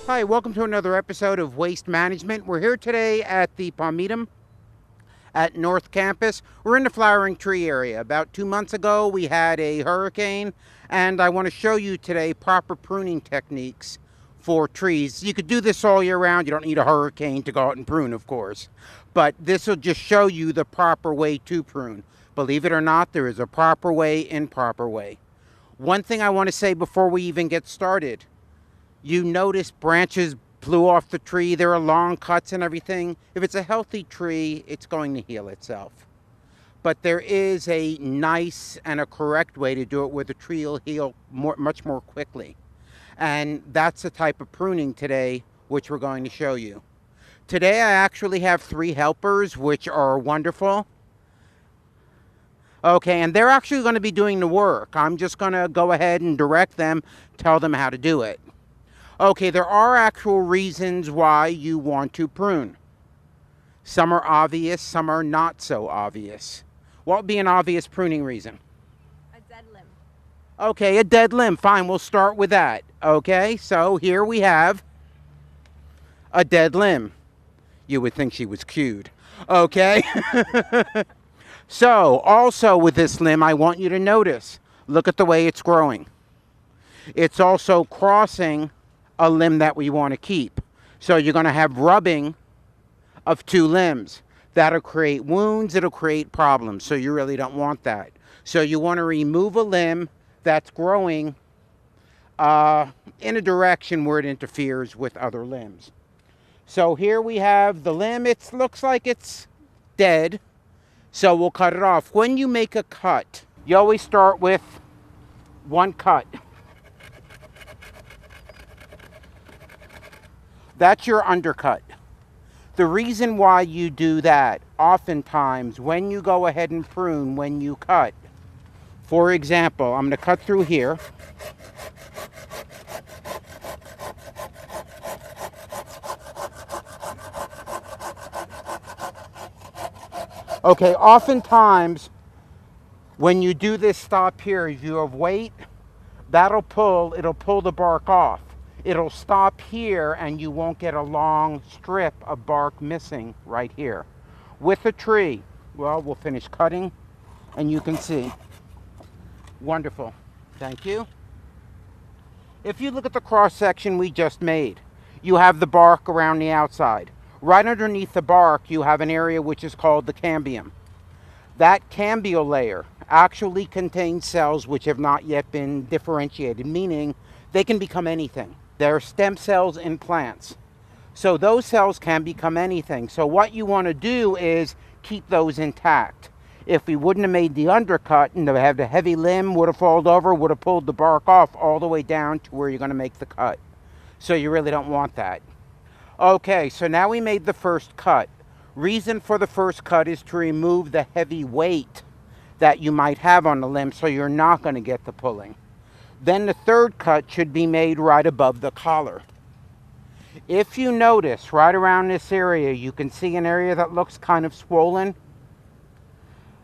Hi, welcome to another episode of Waste Management. We're here today at the Palmetto at North Campus. We're in the flowering tree area. About 2 months ago, we had a hurricane, and I want to show you today proper pruning techniques for trees. You could do this all year round. You don't need a hurricane to go out and prune, of course. But this will just show you the proper way to prune. Believe it or not, there is a proper way, improper way. One thing I want to say before we even get started, you notice branches blew off the tree. There are long cuts and everything. If it's a healthy tree, it's going to heal itself. But there is a nice and a correct way to do it where the tree will heal much more quickly. And that's the type of pruning today, which we're going to show you. Today I actually have 3 helpers, which are wonderful. Okay, and they're actually going to be doing the work. I'm just going to go ahead and direct them, tell them how to do it. Okay, there are actual reasons why you want to prune. Some are obvious, some are not so obvious. What would be an obvious pruning reason? A dead limb. Okay, a dead limb. Fine, we'll start with that. Okay, so here we have a dead limb. You would think she was cued. Okay. So, also with this limb, I want you to notice, look at the way it's growing. It's also crossing a limb that we want to keep. So you're going to have rubbing of 2 limbs. That'll create wounds, it'll create problems. So you really don't want that. So you want to remove a limb that's growing in a direction where it interferes with other limbs. So here we have the limb. It looks like it's dead. So we'll cut it off. When you make a cut, you always start with 1 cut. That's your undercut. The reason why you do that, oftentimes, when you go ahead and prune, when you cut, for example, I'm going to cut through here. Okay, oftentimes, when you do this stop here, you have weight, it'll pull the bark off. It'll stop here and you won't get a long strip of bark missing right here. With a tree, well, we'll finish cutting and you can see. Wonderful. Thank you. If you look at the cross section we just made, you have the bark around the outside. Right underneath the bark, you have an area which is called the cambium. That cambial layer actually contains cells which have not yet been differentiated, meaning they can become anything. They're stem cells in plants. So those cells can become anything. So what you want to do is keep those intact. If we wouldn't have made the undercut and have the heavy limb, would have fallen over, would have pulled the bark off all the way down to where you're going to make the cut. So you really don't want that. Okay, so now we made the first cut. Reason for the first cut is to remove the heavy weight that you might have on the limb, so you're not going to get the pulling. Then the third cut should be made right above the collar. If you notice right around this area, you can see an area that looks kind of swollen.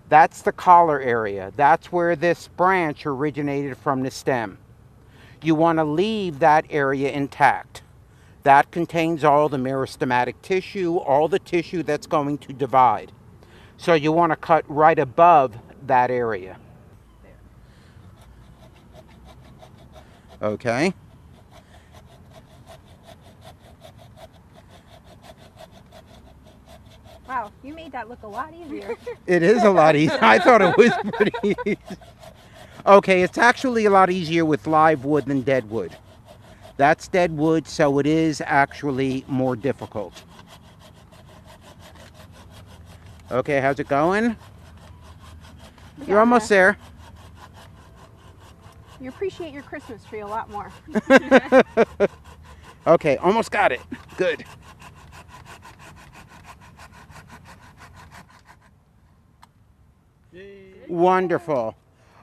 That's the collar area. That's where this branch originated from the stem. You want to leave that area intact. That contains all the meristematic tissue, all the tissue that's going to divide. So you want to cut right above that area. Okay. Wow, you made that look a lot easier. It is a lot easier. I thought it was pretty easy. Okay, it's actually a lot easier with live wood than dead wood. That's dead wood, so it is actually more difficult. Okay, how's it going? You're almost there. You appreciate your Christmas tree a lot more. Okay, almost got it. Good. Wonderful.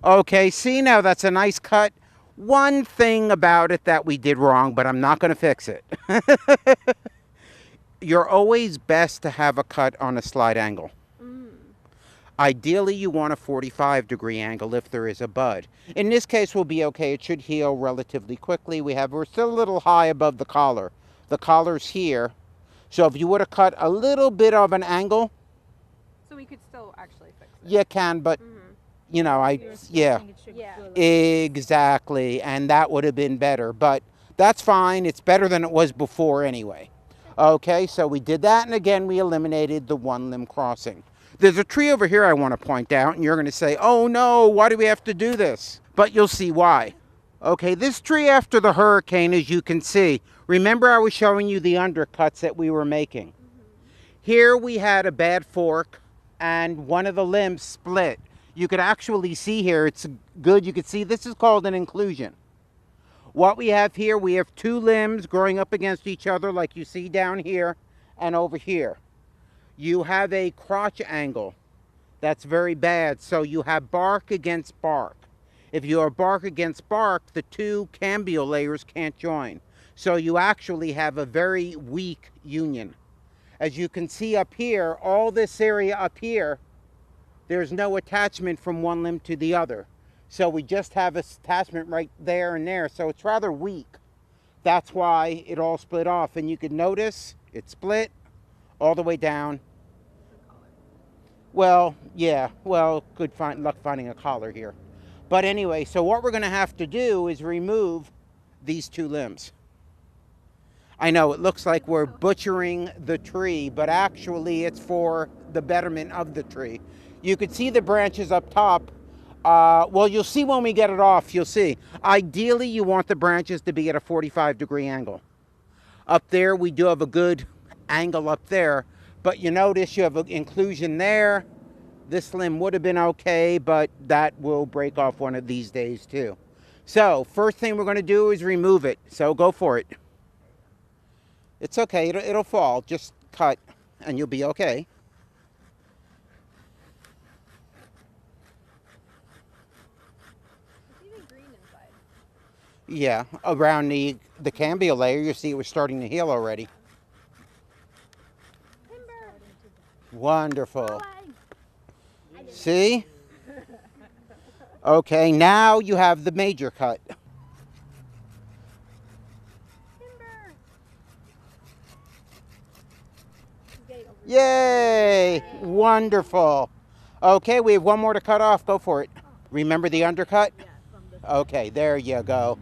Okay, see, now that's a nice cut. One thing about it that we did wrong, but I'm not going to fix it. You're always best to have a cut on a slight angle. Ideally, you want a 45-degree angle if there is a bud. In this case, we'll be okay. It should heal relatively quickly. We're still a little high above the collar, The collar's here. So if you would have cut a little bit of an angle, So we could still actually fix it. you can, but you know, yeah. Exactly, and that would have been better, but that's fine. It's better than it was before anyway. Okay, so we did that, and again, we eliminated the one limb crossing. There's a tree over here I want to point out, and you're going to say, oh no, why do we have to do this? But you'll see why. Okay, this tree after the hurricane, as you can see, remember I was showing you the undercuts that we were making. Here we had a bad fork, and one of the limbs split. You could actually see here, it's good, you could see this is called an inclusion. What we have here, we have two limbs growing up against each other like you see down here and over here. You have a crotch angle. That's very bad. So you have bark against bark. If you are bark against bark, the two cambial layers can't join. So you actually have a very weak union. As you can see up here, all this area up here, there's no attachment from one limb to the other. So we just have an attachment right there and there. So it's rather weak. That's why it all split off. And you can notice it split all the way down. Well, yeah, well, good luck finding a collar here. But anyway, so what we're going to have to do is remove these two limbs. I know it looks like we're butchering the tree, but actually it's for the betterment of the tree. You could see the branches up top. Well, you'll see when we get it off, you'll see. Ideally, you want the branches to be at a 45-degree angle. Up there, we do have a good angle up there, but you notice you have an inclusion there. This limb would have been okay, but that will break off one of these days too. So, first thing we're going to do is remove it. So, go for it. It's okay, it'll fall. Just cut, and you'll be okay. Yeah, around the cambial layer, you see it was starting to heal already. Timber. Wonderful. See? Okay, now you have the major cut. Timber. Yay! Wonderful. Okay, we have one more to cut off. Go for it. Remember the undercut? Okay, there you go.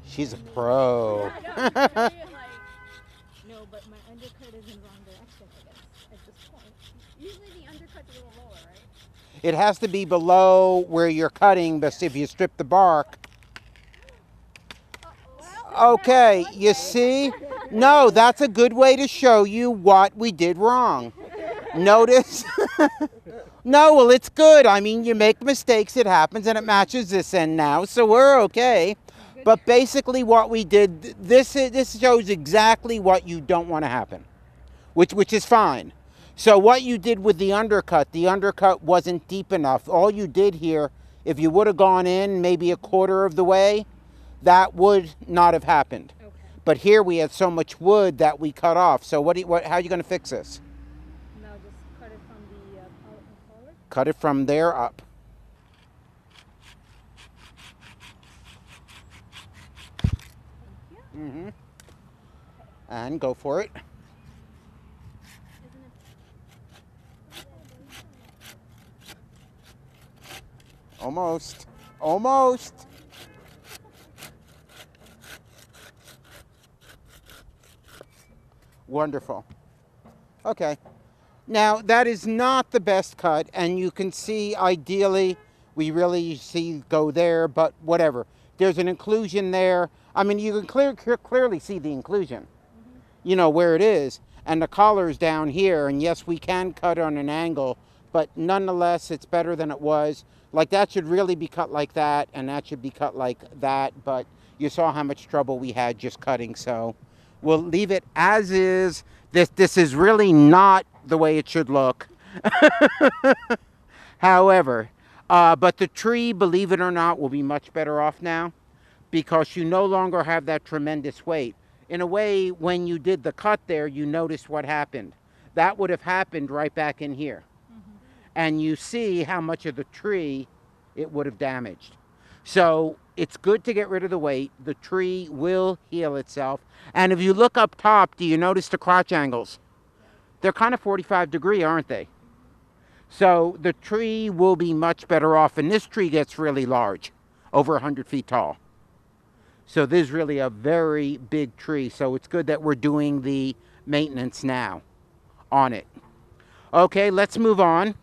She's a pro. No, but my undercut is in the wrong direction, I guess, at this point. Usually the undercut's a little lower, right? It has to be below where you're cutting, but if you strip the bark. Okay, you see? No, that's a good way to show you what we did wrong. Notice? No, well, it's good. I mean, you make mistakes, it happens, and it matches this end now, so we're okay. But basically what we did, this shows exactly what you don't want to happen, which is fine. So what you did with the undercut wasn't deep enough. All you did here, if you would have gone in maybe a quarter of the way, that would not have happened. Okay. But here we had so much wood that we cut off. So how are you going to fix this? Now just cut it from the collar. Cut it from there up. Mm-hmm. And go for it. Almost. Almost. Wonderful. Okay. Now, that is not the best cut, and you can see, ideally, we really see go there, but whatever. There's an inclusion there. I mean, you can clearly see the inclusion, you know, where it is. And the collar's down here, and yes, we can cut on an angle, but nonetheless, it's better than it was. Like, that should really be cut like that, and that should be cut like that, but you saw how much trouble we had just cutting, so we'll leave it as is. This is really not the way it should look. However, but the tree, believe it or not, will be much better off now, because you no longer have that tremendous weight. In a way, when you did the cut there, you noticed what happened. That would have happened right back in here. And you see how much of the tree it would have damaged. So it's good to get rid of the weight. The tree will heal itself. And if you look up top, do you notice the crotch angles? They're kind of 45-degree, aren't they? So the tree will be much better off. And this tree gets really large, over 100 feet tall. So this is really a very big tree. So it's good that we're doing the maintenance now on it. Okay, let's move on.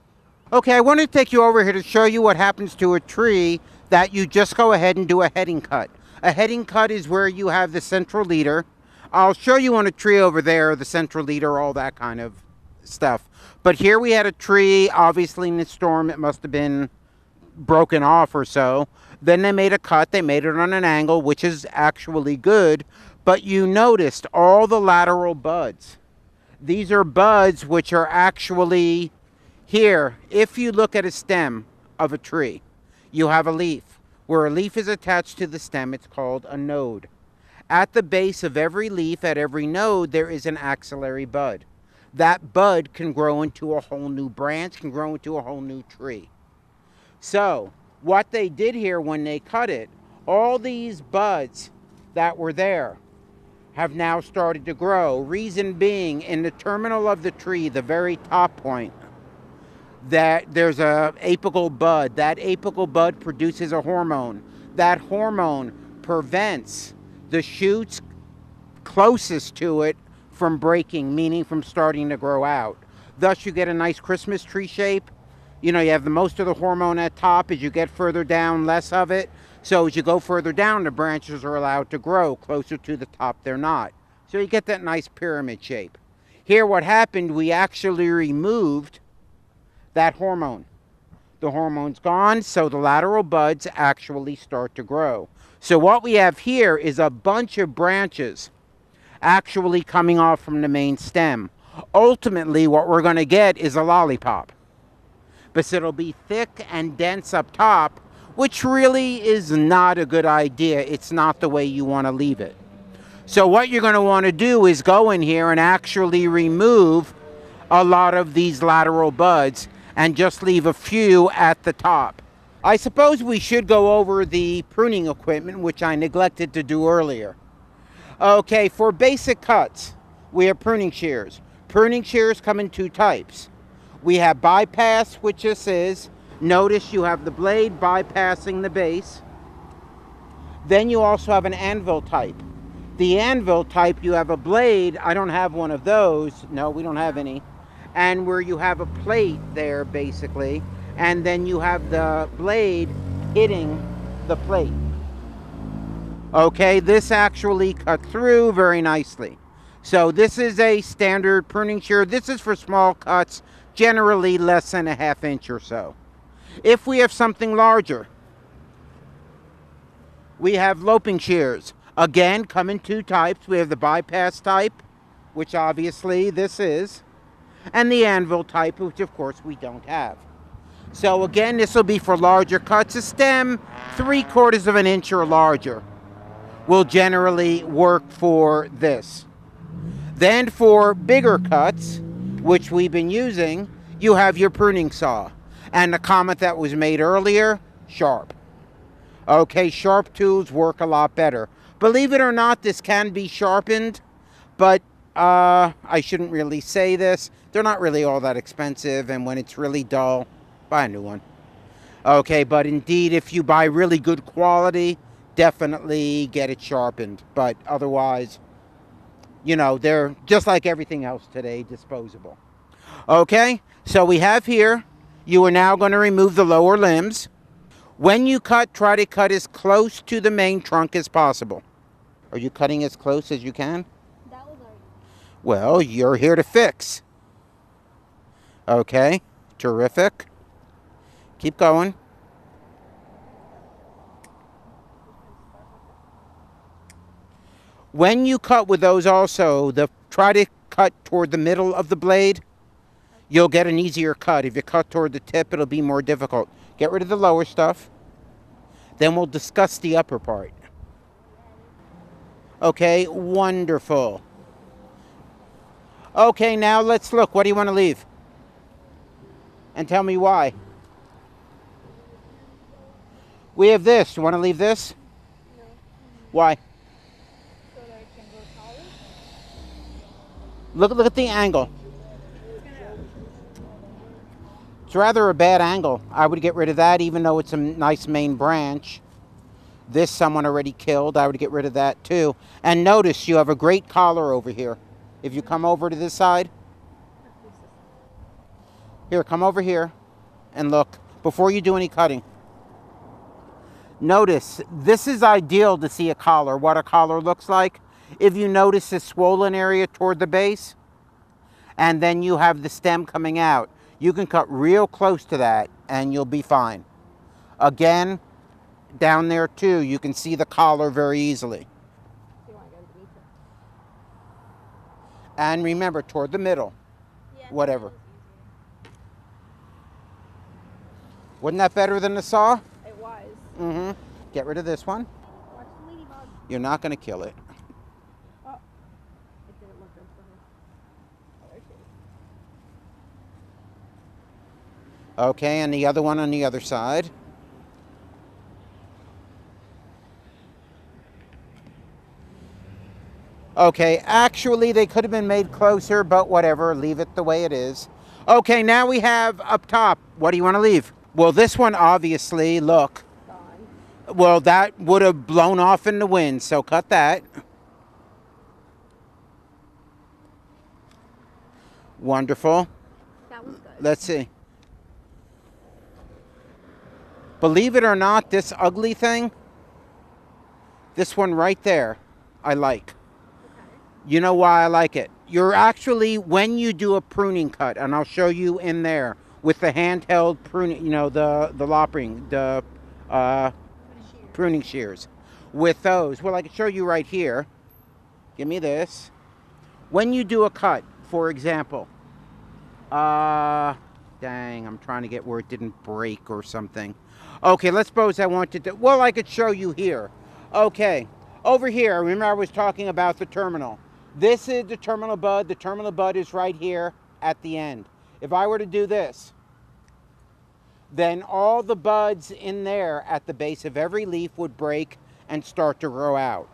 Okay, I wanted to take you over here to show you what happens to a tree that you just go ahead and do a heading cut. A heading cut is where you have the central leader. I'll show you on a tree over there, the central leader, all that kind of stuff. But here we had a tree, obviously in the storm it must have been broken off or so. Then they made a cut, they made it on an angle, which is actually good. But you noticed all the lateral buds. These are buds which are actually here. If you look at a stem of a tree, you have a leaf. Where a leaf is attached to the stem, it's called a node. At the base of every leaf, at every node, there is an axillary bud. That bud can grow into a whole new branch, can grow into a whole new tree. So, what they did here when they cut it, all these buds that were there have now started to grow. Reason being, in the terminal of the tree, the very top point, that there's a apical bud. That apical bud produces a hormone. That hormone prevents the shoots closest to it from breaking, meaning from starting to grow out. Thus you get a nice Christmas tree shape. You know, you have the most of the hormone at top. As you get further down, less of it. So as you go further down, the branches are allowed to grow. Closer to the top, they're not. So you get that nice pyramid shape. Here what happened, we actually removed that hormone. The hormone's gone, so the lateral buds actually start to grow. So what we have here is a bunch of branches actually coming off from the main stem. Ultimately, what we're going to get is a lollipop. But it'll be thick and dense up top, which really is not a good idea. It's not the way you want to leave it. So what you're going to want to do is go in here and actually remove a lot of these lateral buds and just leave a few at the top. I suppose we should go over the pruning equipment, which I neglected to do earlier. Okay, for basic cuts, we have pruning shears. Pruning shears come in two types. We have bypass, which this is. Notice you have the blade bypassing the base. Then you also have an anvil type. The anvil type, you have a blade. I don't have one of those. No, we don't have any. And where you have a plate there, basically. And then you have the blade hitting the plate. Okay, this actually cut through very nicely. So this is a standard pruning shear. This is for small cuts, generally less than a ½ inch or so. If we have something larger, we have loping shears. Again, come in two types. We have the bypass type, which obviously this is, and the anvil type, which of course we don't have. So again, this will be for larger cuts. A stem 3/4 of an inch or larger will generally work for this. Then for bigger cuts, which we've been using, you have your pruning saw. And the comment that was made earlier, sharp. Okay, sharp tools work a lot better. Believe it or not, this can be sharpened, but I shouldn't really say this. They're not really all that expensive, and when it's really dull, buy a new one. Okay, but indeed, if you buy really good quality, definitely get it sharpened. But otherwise, you know, they're just like everything else today, disposable. Okay, so we have here, you are now going to remove the lower limbs. When you cut, try to cut as close to the main trunk as possible. Are you cutting as close as you can? That was already. Well, you're here to fix. Okay, terrific. Keep going. When you cut with those also, try to cut toward the middle of the blade. You'll get an easier cut. If you cut toward the tip, it'll be more difficult. Get rid of the lower stuff. Then we'll discuss the upper part. Okay, wonderful. Okay, now let's look. What do you want to leave? And tell me why. We have this. You want to leave this? No. Why? So that it can grow taller? Look at the angle. It's gonna. It's rather a bad angle. I would get rid of that, even though it's a nice main branch. This someone already killed. I would get rid of that too. And notice you have a great collar over here. If you come over to this side. Here, come over here and look before you do any cutting. Notice, this is ideal to see a collar, what a collar looks like. If you notice this swollen area toward the base, and then you have the stem coming out, you can cut real close to that and you'll be fine. Again, down there too, you can see the collar very easily. You want to go underneath it? And remember, toward the middle, Yeah, whatever. that was easier. Wasn't that better than the saw? It was. Mm-hmm. Get rid of this one. Watch the ladybug. You're not going to kill it. Oh. It didn't look good for her. Oh, there she is. Okay, and the other one on the other side. Okay, actually they could have been made closer, but whatever, leave it the way it is. Okay, now we have up top. What do you want to leave? Well, this one obviously, look. Gone. Well, that would have blown off in the wind, so cut that. Wonderful. That was good. Let's see. Believe it or not, this ugly thing, this one right there, I like. Okay. You know why I like it? You're actually, when you do a pruning cut, and I'll show you in there with the handheld pruning, you know, the lopping, the pruning shears. With those, well, I can show you right here. Give me this. When you do a cut, for example, dang, I'm trying to get where it didn't break or something. Okay, let's suppose I wanted to, well, I could show you here. Okay, over here, remember I was talking about the terminal. This is the terminal bud. The terminal bud is right here at the end. If I were to do this, then all the buds in there at the base of every leaf would break and start to grow out.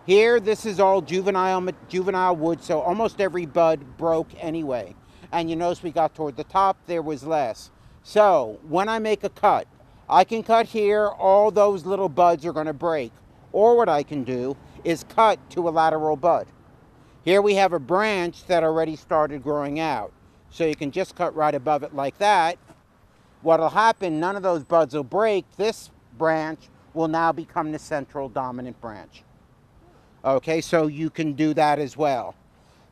Here, this is all juvenile wood, so almost every bud broke anyway. And you notice we got toward the top, there was less. So when I make a cut, I can cut here, all those little buds are going to break. Or what I can do is cut to a lateral bud. Here we have a branch that already started growing out. So you can just cut right above it like that. What'll happen, none of those buds will break. This branch will now become the central dominant branch. Okay, so you can do that as well.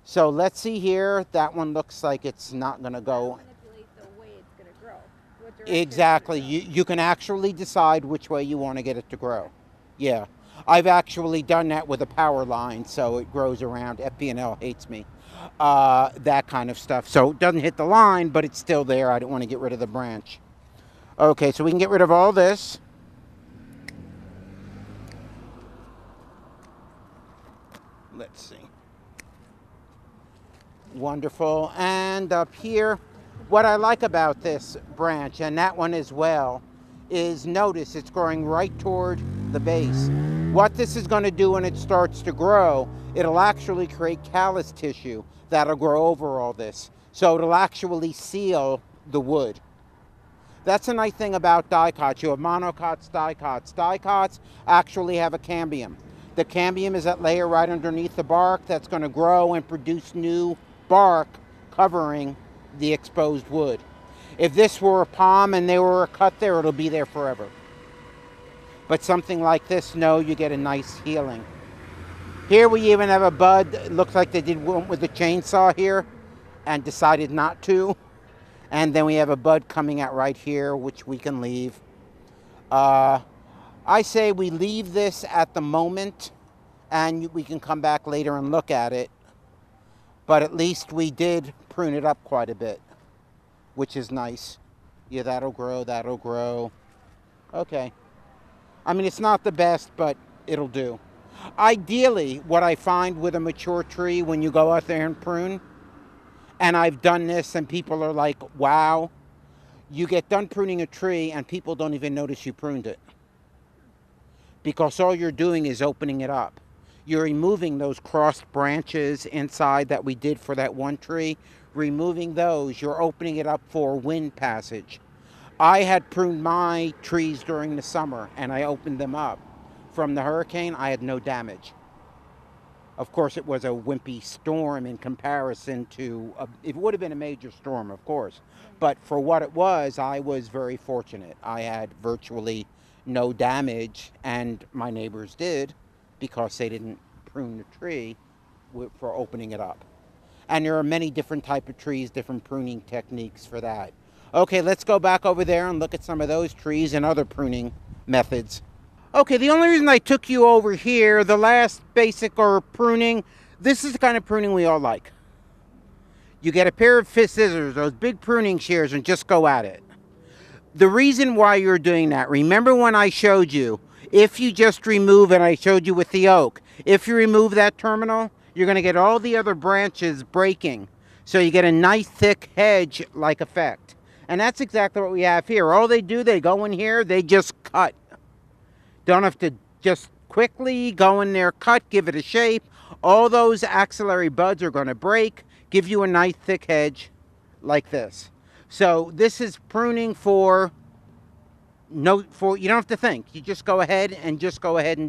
So let's see here. That one looks like it's not going to go. Manipulate the way it's gonna grow. What direction Exactly. it's gonna go. You can actually decide which way you want to get it to grow. Yeah. I've actually done that with a power line, so it grows around. FP&L hates me. That kind of stuff. So it doesn't hit the line, but it's still there. I don't want to get rid of the branch. Okay, so we can get rid of all this. Let's see. Wonderful. And up here, what I like about this branch, and that one as well, is notice it's growing right toward the base. What this is going to do when it starts to grow, it'll actually create callus tissue that'll grow over all this. So it'll actually seal the wood. That's a nice thing about die cuts. You have monocots, die cuts. Die cuts actually have a cambium. The cambium is that layer right underneath the bark that's going to grow and produce new bark covering the exposed wood. If this were a palm and there were a cut there, it'll be there forever. But something like this, no, you get a nice healing. Here we even have a bud. It looks like they did one with the chainsaw here and decided not to. And then we have a bud coming out right here, which we can leave. I say we leave this at the moment and we can come back later and look at it. But at least we did prune it up quite a bit, which is nice. Yeah, that'll grow, that'll grow. Okay. I mean, it's not the best, but it'll do. Ideally, what I find with a mature tree when you go out there and prune, and I've done this and people are like, wow, you get done pruning a tree and people don't even notice you pruned it. Because all you're doing is opening it up. You're removing those crossed branches inside that we did for that one tree. Removing those, you're opening it up for wind passage. I had pruned my trees during the summer and I opened them up. From the hurricane, I had no damage. Of course, it was a wimpy storm in comparison to, it would have been a major storm, of course. But for what it was, I was very fortunate. I had virtually no damage, and my neighbors did because they didn't prune the tree for opening it up. And there are many different types of trees, different pruning techniques for that. Okay, let's go back over there and look at some of those trees and other pruning methods. Okay, the only reason I took you over here, the last basic or pruning, this is the kind of pruning we all like. You get a pair of scissors, those big pruning shears, and just go at it. The reason why you're doing that, remember when I showed you, if you just remove, and I showed you with the oak, if you remove that terminal, you're going to get all the other branches breaking. So you get a nice thick hedge-like effect. And that's exactly what we have here. All they do, they go in here, they just cut. Don't have to just quickly go in there, cut, give it a shape. All those axillary buds are going to break, give you a nice thick hedge like this. So this is pruning for you don't have to think. You just go ahead and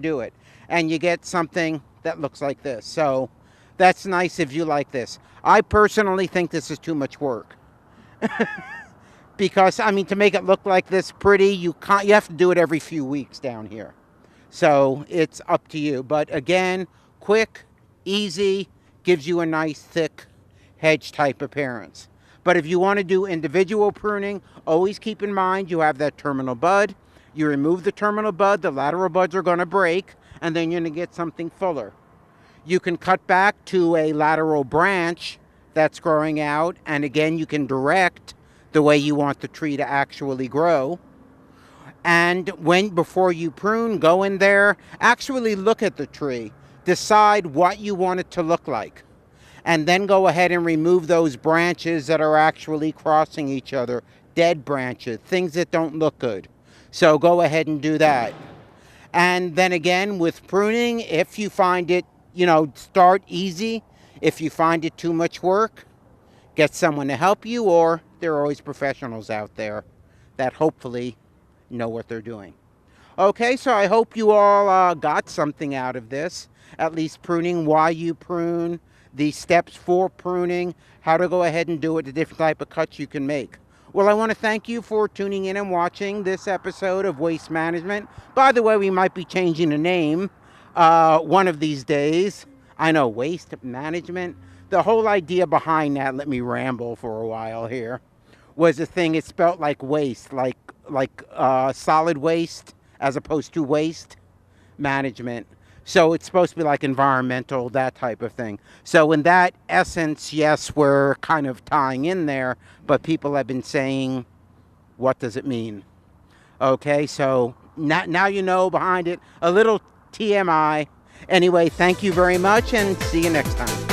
do it. And you get something that looks like this. So that's nice if you like this. I personally think this is too much work. Because, I mean, to make it look like this pretty, you have to do it every few weeks down here. So it's up to you. But again, quick, easy, gives you a nice thick hedge type appearance. But if you want to do individual pruning, always keep in mind you have that terminal bud. You remove the terminal bud, the lateral buds are going to break, and then you're going to get something fuller. You can cut back to a lateral branch that's growing out, and again, you can direct the way you want the tree to actually grow. And before you prune, go in there, actually look at the tree, decide what you want it to look like, and then go ahead and remove those branches that are actually crossing each other, dead branches, things that don't look good. So go ahead and do that. And then again, with pruning, if you find it, start easy. If you find it too much work, get someone to help you, or there are always professionals out there that hopefully know what they're doing. Okay, so I hope you all got something out of this, at least pruning, why you prune, the steps for pruning, how to go ahead and do it, the different type of cuts you can make. Well, I want to thank you for tuning in and watching this episode of Waste Management. By the way, we might be changing the name one of these days. I know, Waste Management. The whole idea behind that, let me ramble for a while here, was the thing, it spelt like waste, like solid waste as opposed to waste management. So it's supposed to be like environmental, that type of thing. So in that essence, yes, we're kind of tying in there, but people have been saying, what does it mean? Okay, so now you know behind it, a little TMI. Anyway, thank you very much and see you next time.